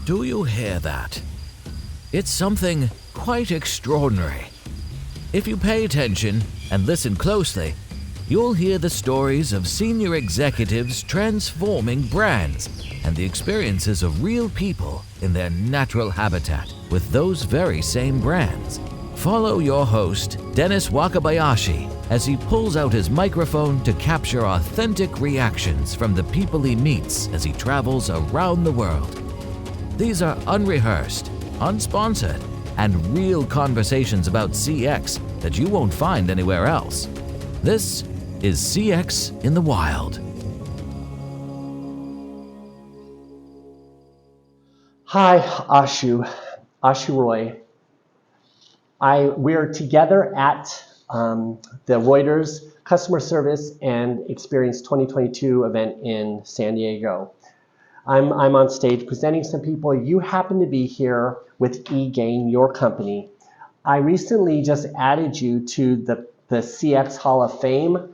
Do you hear that? It's something quite extraordinary. If you pay attention and listen closely, you'll hear the stories of senior executives transforming brands and the experiences of real people in their natural habitat with those very same brands. Follow your host, Dennis Wakabayashi, as he pulls out his microphone to capture authentic reactions from the people he meets as he travels around the world. These are unrehearsed, unsponsored, and real conversations about CX that you won't find anywhere else. This is CX in the Wild. Hi, Ashu Roy. We're together at the Reuters Customer Service and Experience 2022 event in San Diego. I'm on stage presenting some people. You happen to be here with eGain, your company. I recently just added you to the CX Hall of Fame.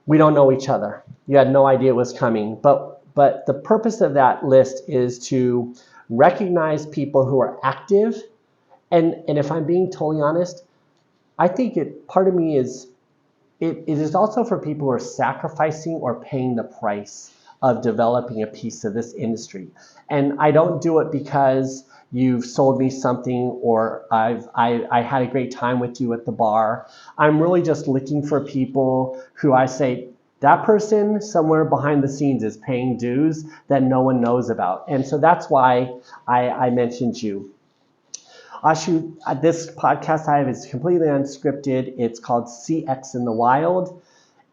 We don't know each other. You had no idea it was coming, but the purpose of that list is to recognize people who are active. And if I'm being totally honest, I think part of me is, it is also for people who are sacrificing or paying the price of developing a piece of this industry. And I don't do it because you've sold me something or I had a great time with you at the bar. I'm really just looking for people who I say, that person somewhere behind the scenes is paying dues that no one knows about. And so that's why I mentioned you. Ashu, this podcast I have is completely unscripted. It's called CX in the Wild.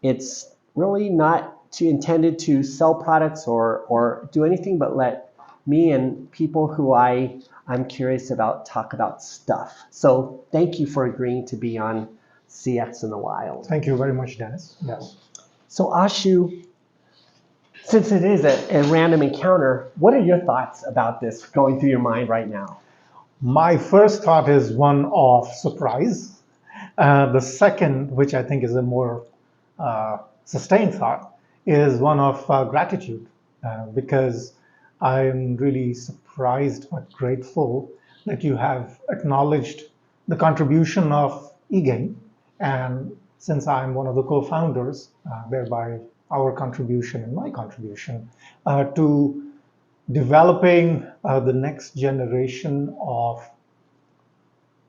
It's really not intended to sell products or do anything but let me and people who I'm curious about talk about stuff. So thank you for agreeing to be on CX in the Wild. Thank you very much, Dennis. Yes. So Ashu, since it is a random encounter, what are your thoughts about this going through your mind right now? My first thought is one of surprise. The second, which I think is a more sustained thought, is one of gratitude, because I'm really surprised but grateful that you have acknowledged the contribution of eGain. And since I'm one of the co-founders, thereby our contribution and my contribution to developing the next generation of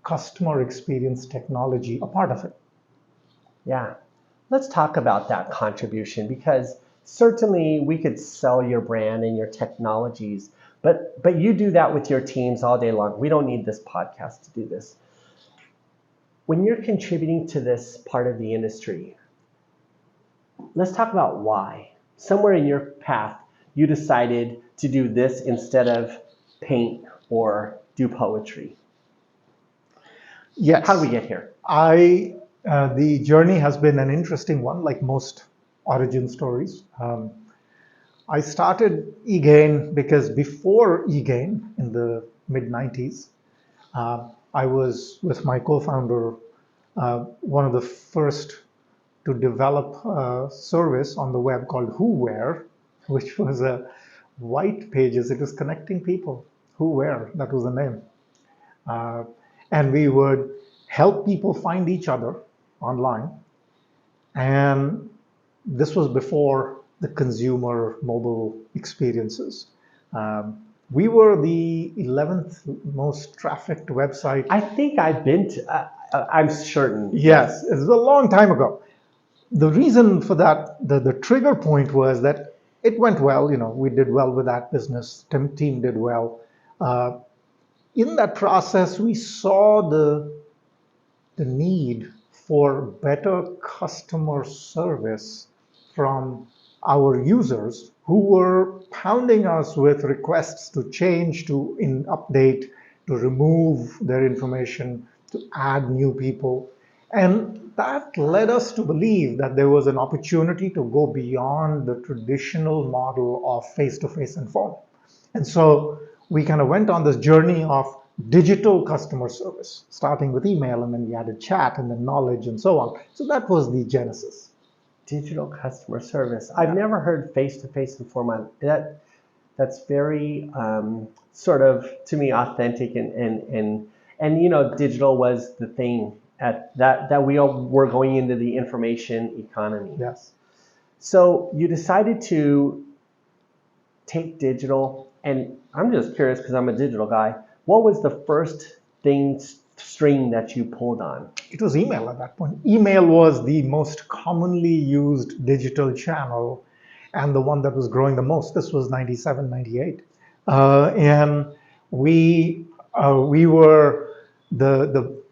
customer experience technology, a part of it. Yeah, let's talk about that contribution, because certainly we could sell your brand and your technologies, but you do that with your teams all day long. We don't need this podcast to do this. When you're contributing to this part of the industry, let's talk about why. Somewhere in your path, you decided to do this instead of paint or do poetry. Yes. How did we get here? The journey has been an interesting one, like most origin stories. I started eGain because before eGain, in the mid-90s, I was with my co-founder, one of the first to develop a service on the web called WhoWhere, which was a white pages. It was connecting people. WhoWhere, that was the name. And we would help people find each other online. And this was before the consumer mobile experiences. We were the 11th most trafficked website. I think I've been to, I'm certain. Yes, it was a long time ago. The reason for that, the trigger point was that it went well. We did well with that business. Team did well. In that process, we saw the need for better customer service from our users who were pounding us with requests to change, to update, to remove their information, to add new people. And that led us to believe that there was an opportunity to go beyond the traditional model of face-to-face and phone. And so we kind of went on this journey of digital customer service, starting with email, and then we added chat and then knowledge and so on. So that was the genesis. Digital customer service. I've never heard face-to-face and phone. That's very sort of, to me, authentic, and you know, digital was the thing at that we all were going into the information economy. Yes. So you decided to take digital, and I'm just curious because I'm a digital guy. What was the first string that you pulled on? It was email at that point. Email was the most commonly used digital channel and the one that was growing the most. This was 97, 98. And we were the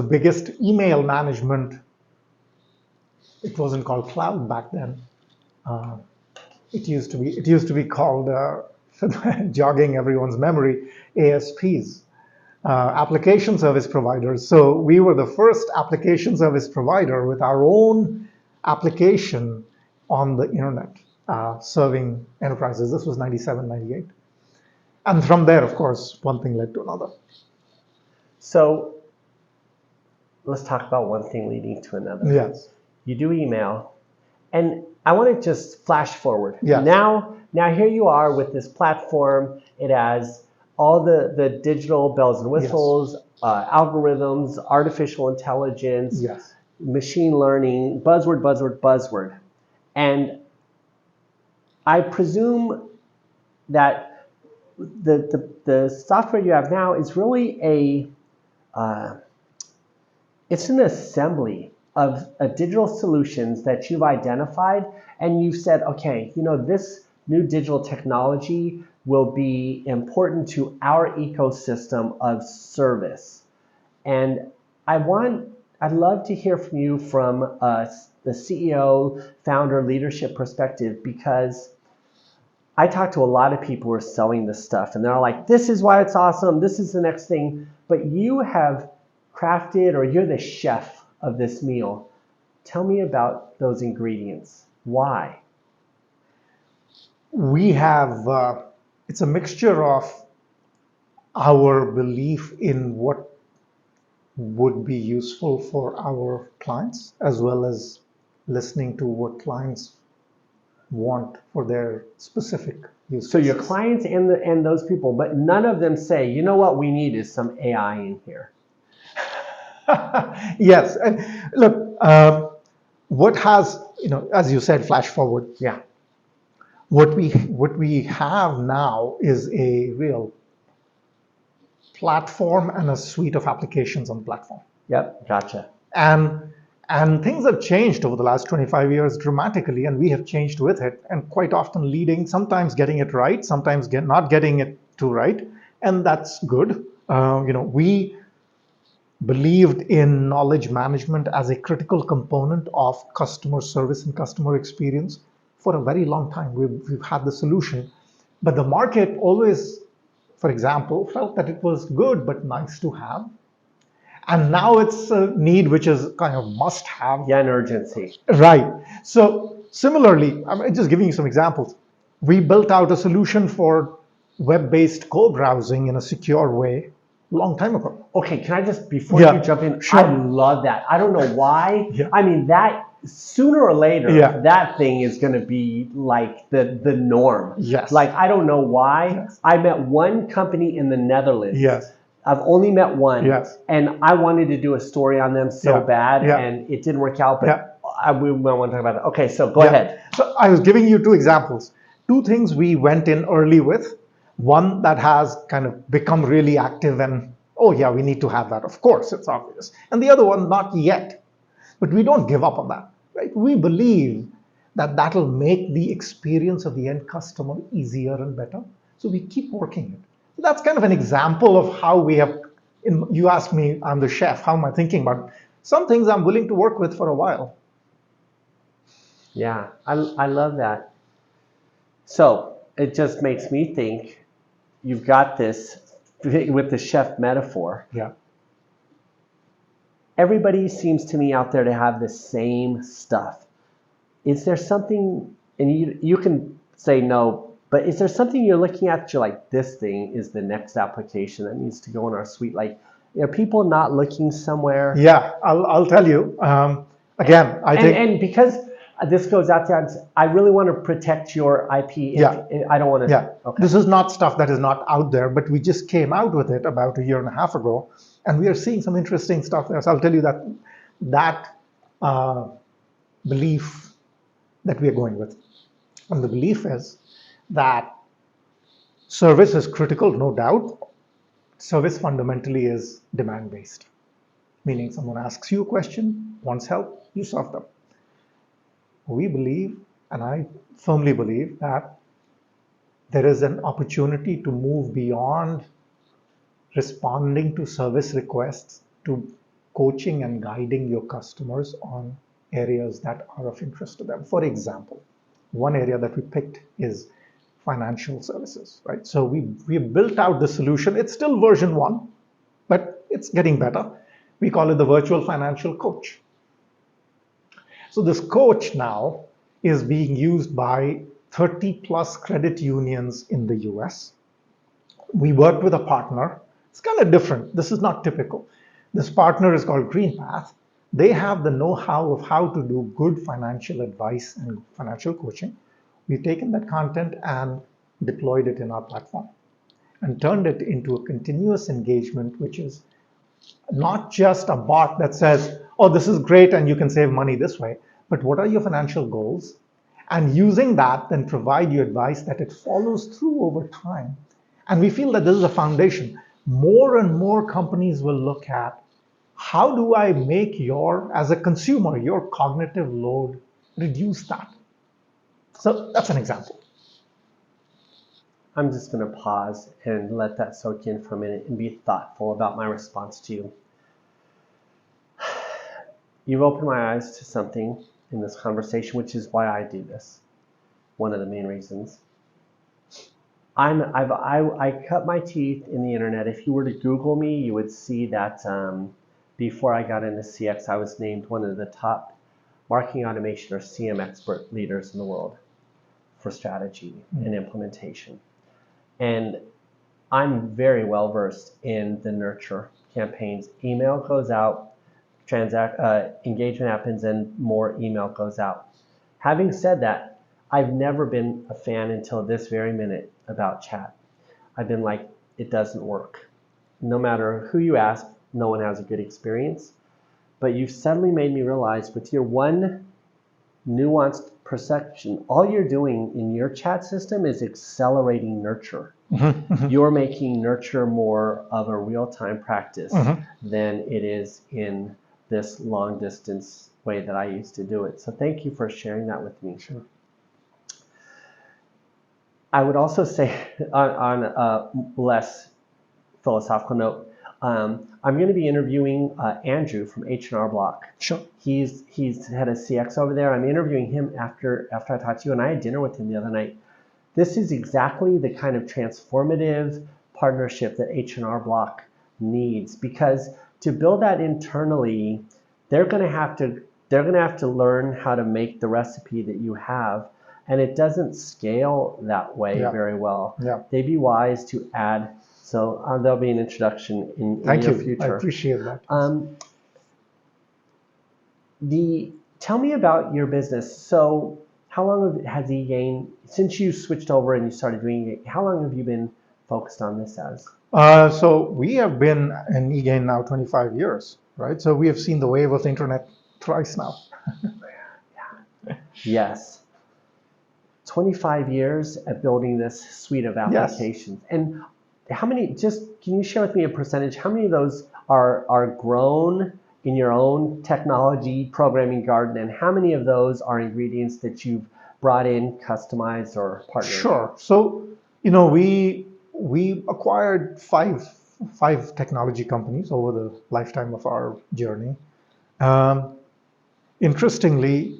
biggest email management. It wasn't called cloud back then. Uh, it used to be called, jogging everyone's memory, ASPs. Application service providers. So we were the first application service provider with our own application on the internet, serving enterprises. This was 97, 98. And from there, of course, one thing led to another. So let's talk about one thing leading to another. Yes. You do email, and I want to just flash forward. Yes. Now here you are with this platform. It has all the digital bells and whistles, algorithms, artificial intelligence, Yes. machine learning, buzzword. And I presume that the software you have now is really it's an assembly of digital solutions that you've identified, and you've said, okay, you know, this new digital technology will be important to our ecosystem of service. And I'd love to hear from you from the CEO, founder, leadership perspective, because I talk to a lot of people who are selling this stuff, and they're all like, this is why it's awesome, this is the next thing. But you have crafted, or you're the chef of this meal. Tell me about those ingredients. Why? We have, it's a mixture of our belief in what would be useful for our clients, as well as listening to what clients want for their specific use cases. So your clients and those people, but none of them say, you know what we need is some AI in here. Yes, and look, what has, you know, as you said, flash forward. Yeah. What we have now is a real platform and a suite of applications on the platform. Yep, gotcha. And things have changed over the last 25 years dramatically, and we have changed with it, and quite often leading, sometimes getting it right, sometimes not getting it too right, and that's good. We believed in knowledge management as a critical component of customer service and customer experience for a very long time. We've had the solution, but the market always, for example, felt that it was good but nice to have. And now it's a need which is kind of must have. Yeah, an urgency. Right. So similarly, I'm just giving you some examples. We built out a solution for web-based co-browsing in a secure way a long time ago. Okay, can I just, before you jump in, sure. I love that. I don't know why. Yeah. I mean, that sooner or later, Yeah. that thing is going to be like the norm. Yes. Like, I don't know why. Yes. I met one company in the Netherlands. Yes. I've only met one. Yes. And I wanted to do a story on them so bad, Yeah. and it didn't work out, but we won't want to talk about it. Okay, so go Yeah. ahead. So I was giving you two examples. Two things we went in early with. One that has kind of become really active and, oh yeah, we need to have that. Of course, it's obvious. And the other one, not yet. But we don't give up on that, right? We believe that that'll make the experience of the end customer easier and better. So we keep working it. So that's kind of an example of how we have, you asked me, I'm the chef, how am I thinking about it? Some things I'm willing to work with for a while. Yeah, I love that. So it just makes me think, you've got this with the chef metaphor. Yeah. Everybody seems to me out there to have the same stuff. Is there something, and you can say no, but is there something you're looking at that you're like, this thing is the next application that needs to go in our suite? Like, are people not looking somewhere? Yeah, I'll tell you. Again, I think. And because this goes out to, I really want to protect your IP. Yeah. I don't want to. Yeah, Okay. this is not stuff that is not out there, but we just came out with it about a year and a half ago, and we are seeing some interesting stuff there. So I'll tell you that uh, belief that we are going with. And the belief is that service is critical, no doubt. Service fundamentally is demand-based, meaning someone asks you a question, wants help, you serve them. We believe, and I firmly believe, that there is an opportunity to move beyond responding to service requests to coaching and guiding your customers on areas that are of interest to them. For example, one area that we picked is financial services, right? So we built out the solution. It's still version 1, but it's getting better. We call it the virtual financial coach. So this coach now is being used by 30 plus credit unions in the US. We worked with a partner. It's kind of different. This is not typical. This partner is called GreenPath. They have the know-how of how to do good financial advice and financial coaching. We've taken that content and deployed it in our platform and turned it into a continuous engagement, which is not just a bot that says, oh, this is great and you can save money this way, but what are your financial goals? And using that, then provide you advice that it follows through over time. And we feel that this is a foundation. More and more companies will look at, how do I make as a consumer, your cognitive load, reduce that? So that's an example. I'm just going to pause and let that soak in for a minute and be thoughtful about my response to you. You've opened my eyes to something in this conversation, which is why I do this. One of the main reasons. I cut my teeth in the internet. If you were to Google me, you would see that before I got into CX, I was named one of the top marketing automation or CM expert leaders in the world for strategy and implementation. And I'm very well versed in the nurture campaigns. Email goes out, engagement happens, and more email goes out. Having said that, I've never been a fan until this very minute about chat. I've been like, it doesn't work. No matter who you ask, no one has a good experience. But you've suddenly made me realize, with your one nuanced perception, all you're doing in your chat system is accelerating nurture. You're making nurture more of a real-time practice than it is in this long distance way that I used to do it. So thank you for sharing that with me. Sure. I would also say, on a less philosophical note, I'm going to be interviewing Andrew from H&R Block. Sure. He's head of CX over there. I'm interviewing him after I talked to you, and I had dinner with him the other night. This is exactly the kind of transformative partnership that H&R Block needs, because to build that internally, they're going to have to learn how to make the recipe that you have, and it doesn't scale that way very well. Yeah. They'd be wise to add. So there'll be an introduction in the near future. I appreciate that. Tell me about your business. So how long has eGain, since you switched over and you started doing it, how long have you been focused on this as? So we have been in eGain now 25 years, right? So we have seen the wave of the internet thrice now. Yes. 25 years at building this suite of applications. Yes. And how many, can you share with me a percentage, how many of those are grown in your own technology programming garden, and how many of those are ingredients that you've brought in, customized, or partnered? Sure. So, we acquired five technology companies over the lifetime of our journey. Interestingly,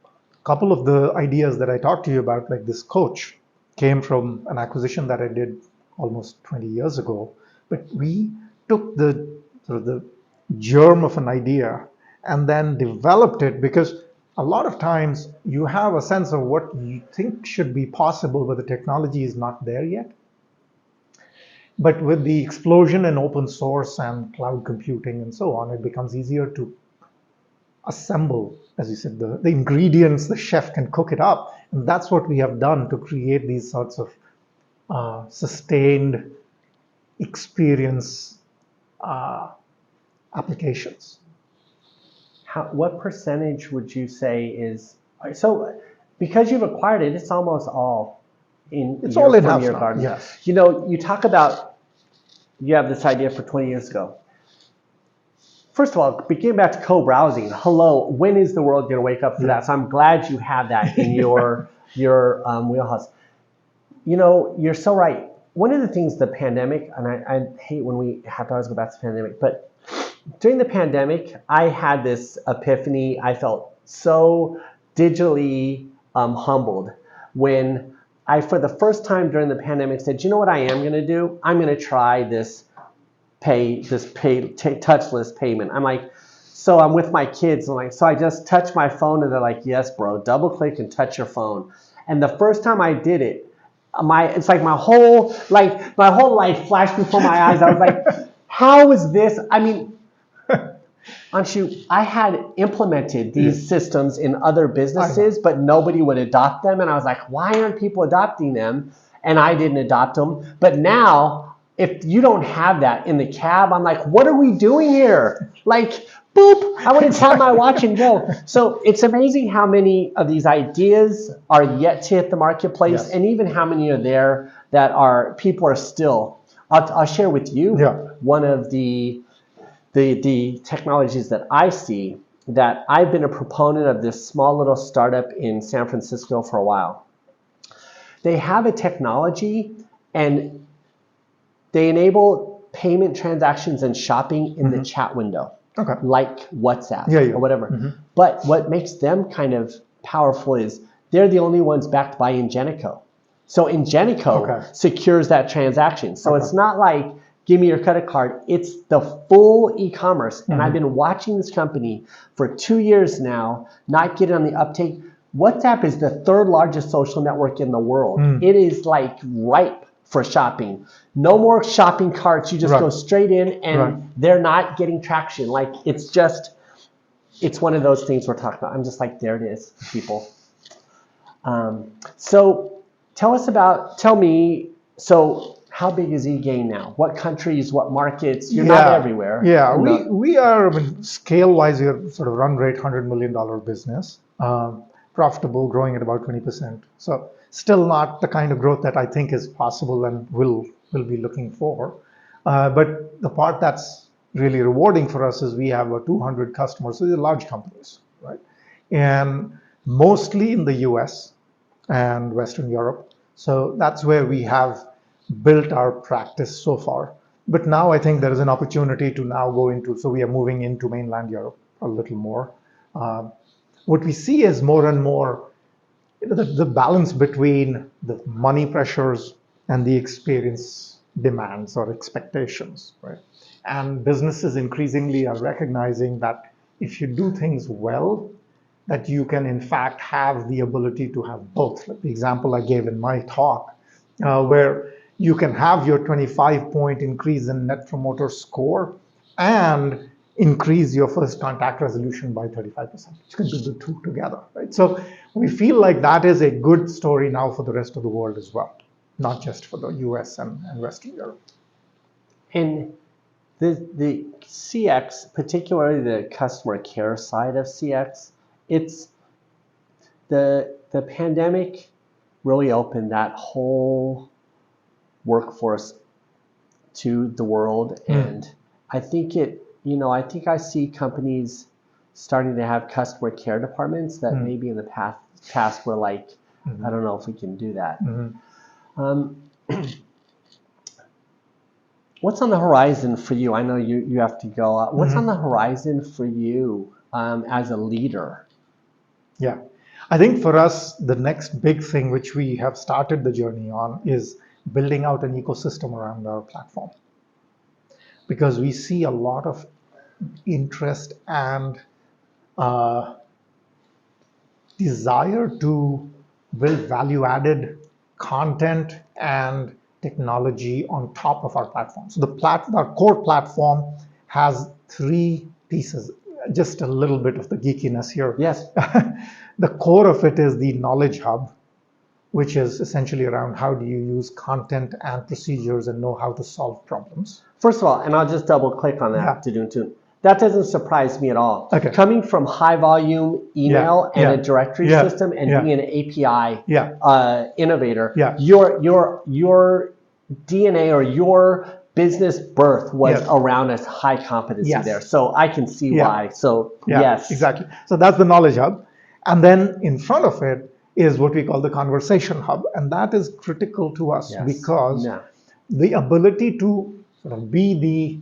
a couple of the ideas that I talked to you about, like this coach, came from an acquisition that I did almost 20 years ago. But we took the germ of an idea and then developed it, because a lot of times you have a sense of what you think should be possible, but the technology is not there yet. But with the explosion in open source and cloud computing and so on, it becomes easier to assemble as you said, the ingredients, the chef can cook it up. And that's what we have done to create these sorts of sustained experience applications. What percentage would you say is so? Because you've acquired it, it's almost all It's all in-house from your now, garden. yes. You know, you talk about you have this idea for 20 years ago. First of all, getting back to co-browsing. Hello, when is the world going to wake up to that? So I'm glad you have that in your wheelhouse. You know, you're so right. One of the things the pandemic, and I hate when we have to always go back to the pandemic, but during the pandemic, I had this epiphany. I felt so digitally humbled when I, for the first time during the pandemic, said, you know what I am going to do? I'm going to try this touchless payment. I'm like, so I'm with my kids. I'm like, so I just touch my phone and they're like, yes, bro, double click and touch your phone. And the first time I did it, it's like my whole life flashed before my eyes. I was like, how is this? I mean, Anshu, I had implemented these systems in other businesses, but nobody would adopt them. And I was like, why aren't people adopting them? And I didn't adopt them. But now, if you don't have that in the cab, I'm like, what are we doing here? Like, boop, I want to tap my watch and go. So it's amazing how many of these ideas are yet to hit the marketplace, Yes. and even how many are there that people are still. I'll share with you one of the technologies that I see, that I've been a proponent of this small little startup in San Francisco for a while. They have a technology and they enable payment transactions and shopping in the chat window, like WhatsApp or whatever. But what makes them kind of powerful is they're the only ones backed by Ingenico. So Ingenico secures that transaction. So it's not like, give me your credit card. It's the full e-commerce. And I've been watching this company for 2 years now, not getting on the uptake. WhatsApp is the third largest social network in the world. It is like ripe for shopping. No more shopping carts. You just go straight in and they're not getting traction. Like, it's one of those things we're talking about. I'm just like, there it is, people. So tell me, so how big is eGain now? What countries, what markets? You're not everywhere. Yeah, we are, I mean, scale-wise, we're sort of run rate $100 million business, profitable, growing at about 20%. So still not the kind of growth that I think is possible and will be looking for. But the part that's really rewarding for us is we have 200 customers, so they're large companies, right? And mostly in the US and Western Europe. So that's where we have built our practice so far. But now I think there is an opportunity to now go into, so we are moving into mainland Europe a little more. What we see is more and more the balance between the money pressures and the experience demands or expectations, right? And businesses increasingly are recognizing that if you do things well, that you can in fact have the ability to have both. Like the example I gave in my talk, where you can have your 25-point increase in Net Promoter Score and increase your first contact resolution by 35%. You can do the two together, right? So we feel like that is a good story now for the rest of the world as well, not just for the US and Western Europe. And the CX, particularly the customer care side of CX, it's the pandemic really opened that whole workforce to the world, and I think I think I see companies starting to have customer care departments that maybe in the past were like, I don't know if we can do that. What's on the horizon for you? I know you have to go. What's on the horizon for you as a leader? Yeah, I think for us, the next big thing which we have started the journey on is building out an ecosystem around our platform. Because we see a lot of interest and desire to build value-added content and technology on top of our platform. So our core platform has three pieces. just a little bit of the geekiness here. Yes. The core of it is the knowledge hub, which is essentially around how do you use content and procedures and know how to solve problems. First of all, and I'll just double click on that to that doesn't surprise me at all. Okay. Coming from high volume email and a directory system and being an API innovator, your DNA or your business birth was around a high competency there. So I can see why. So yes. Exactly. So that's the knowledge hub. And then in front of it is what we call the conversation hub. And that is critical to us because the ability to sort of be the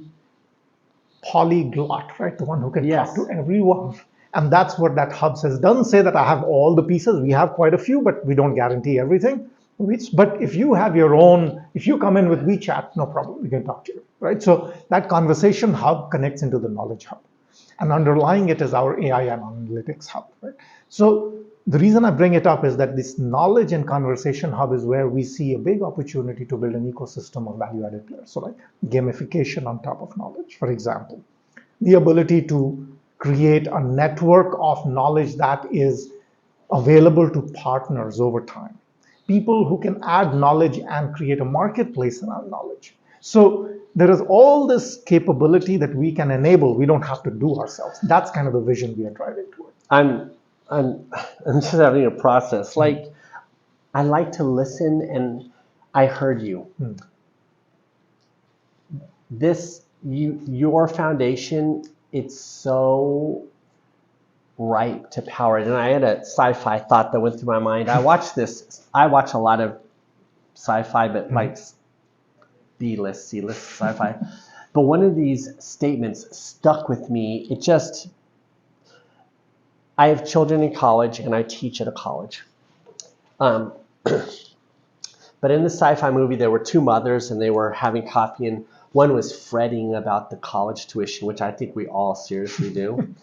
polyglot, right? The one who can talk to everyone. And that's what that hub says. It doesn't say that I have all the pieces. We have quite a few, but we don't guarantee everything. But if you have your own, if you come in with WeChat, no problem, we can talk to you, right? So that conversation hub connects into the knowledge hub. And underlying it is our AI and analytics hub, right? So the reason I bring it up is that this knowledge and conversation hub is where we see a big opportunity to build an ecosystem of value-added players. So like gamification on top of knowledge, for example. The ability to create a network of knowledge that is available to partners over time. People who can add knowledge and create a marketplace around knowledge. So there is all this capability that we can enable. We don't have to do ourselves. That's kind of the vision we are driving toward. I'm just having a process. Like, I like to listen, and I heard you. Your foundation, it's so ripe to power it. And I had a sci-fi thought that went through my mind. I watch a lot of sci-fi, but like B-list, C-list sci-fi. But one of these statements stuck with me. I have children in college, and I teach at a college. But in the sci-fi movie, there were two mothers, and they were having coffee, and one was fretting about the college tuition, which I think we all seriously do.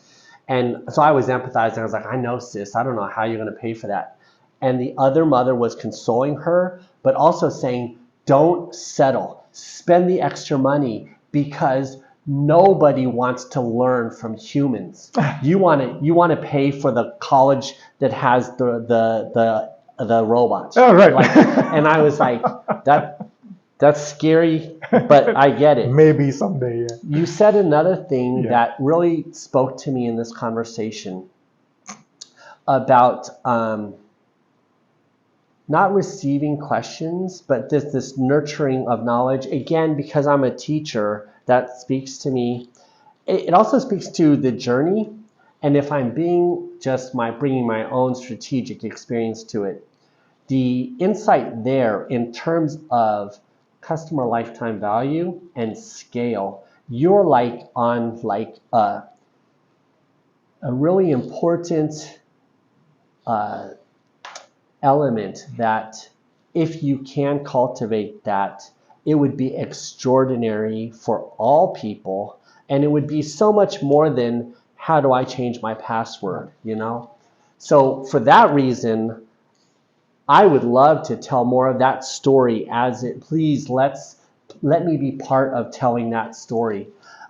And so I was empathizing. I was like, I know, sis. I don't know how you're going to pay for that. And the other mother was consoling her, but also saying, don't settle. Spend the extra money because nobody wants to learn from humans. You want to pay for the college that has the robots. Oh, right. And I was like, that's scary, but I get it. Maybe someday, yeah. You said another thing that really spoke to me in this conversation about not receiving questions, but this nurturing of knowledge. Again, because I'm a teacher, that speaks to me. It also speaks to the journey, and if I'm bringing my own strategic experience to it, the insight there in terms of customer lifetime value and scale, you're on a really important element that if you can cultivate that, it would be extraordinary for all people, and it would be so much more than how do I change my password, So for that reason, I would love to tell more of that story please let me be part of telling that story.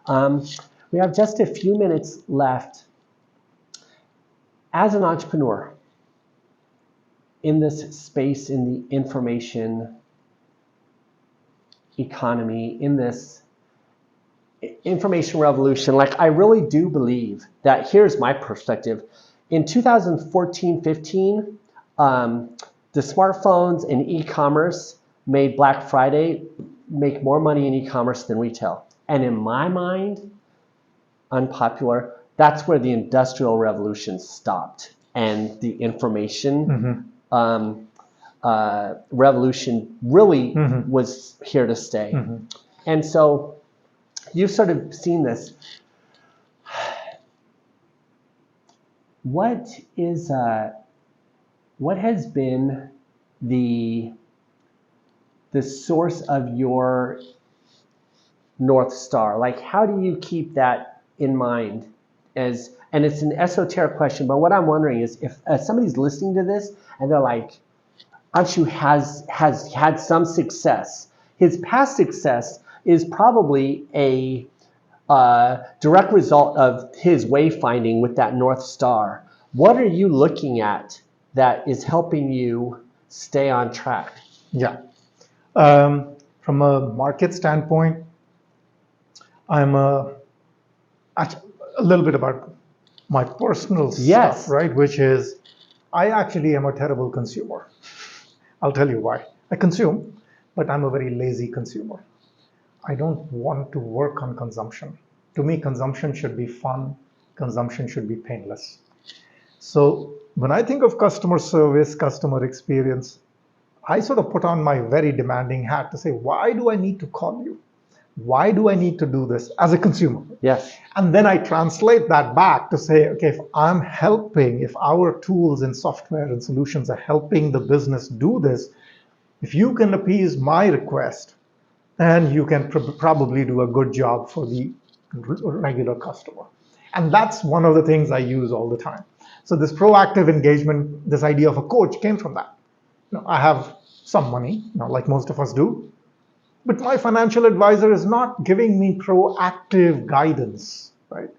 We have just a few minutes left. As an entrepreneur in this space, in the information economy, in this information revolution, I really do believe that, here's my perspective. In 2014-15, the smartphones and e-commerce made Black Friday make more money in e-commerce than retail. And in my mind, unpopular, that's where the Industrial Revolution stopped. And the information revolution really was here to stay. And so you've sort of seen this. What has been the source of your North Star? How do you keep that in mind? And it's an esoteric question, but what I'm wondering is if somebody's listening to this and they're like, Anshu has had some success. His past success is probably a direct result of his wayfinding with that North Star. What are you looking at that is helping you stay on track? Yeah. From a market standpoint, I'm a little bit about my personal Yes. stuff, right? Which is, I actually am a terrible consumer. I'll tell you why. I consume, but I'm a very lazy consumer. I don't want to work on consumption. To me, consumption should be fun. Consumption should be painless. So when I think of customer service, customer experience, I sort of put on my very demanding hat to say, why do I need to call you? Why do I need to do this as a consumer? Yes. And then I translate that back to say, okay, if I'm helping, if our tools and software and solutions are helping the business do this, if you can appease my request, then you can probably do a good job for the regular customer. And that's one of the things I use all the time. So this proactive engagement, this idea of a coach came from that. I have some money, like most of us do, but my financial advisor is not giving me proactive guidance, right?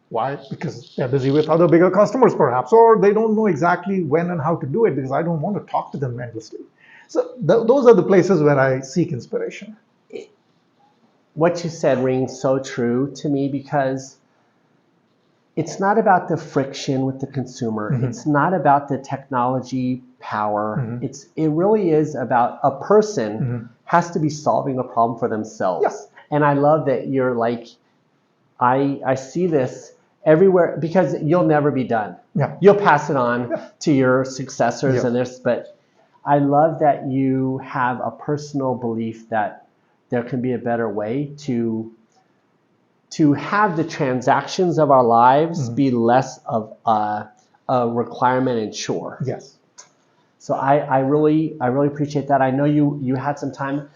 Why? Because they're busy with other bigger customers, perhaps, or they don't know exactly when and how to do it because I don't want to talk to them endlessly. So those are the places where I seek inspiration. What you said rings so true to me because it's not about the friction with the consumer. Mm-hmm. It's not about the technology power. Mm-hmm. It really is about a person mm-hmm. has to be solving a problem for themselves. Yes. And I love that you're like, I see this everywhere because you'll never be done. Yeah. You'll pass it on to your successors and this, but I love that you have a personal belief that there can be a better way to have the transactions of our lives mm-hmm. be less of a requirement and chore. Yes. So I really appreciate that. I know you had some time.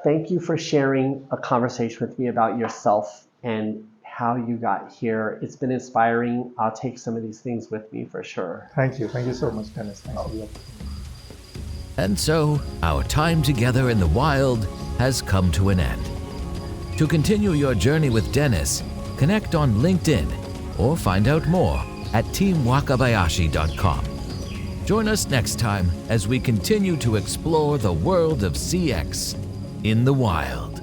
Thank you for sharing a conversation with me about yourself and how you got here. It's been inspiring. I'll take some of these things with me for sure. Thank you. Thank you so much, Dennis. Thank you. And so, our time together in the wild has come to an end. To continue your journey with Dennis, connect on LinkedIn or find out more at teamwakabayashi.com. Join us next time as we continue to explore the world of CX in the wild.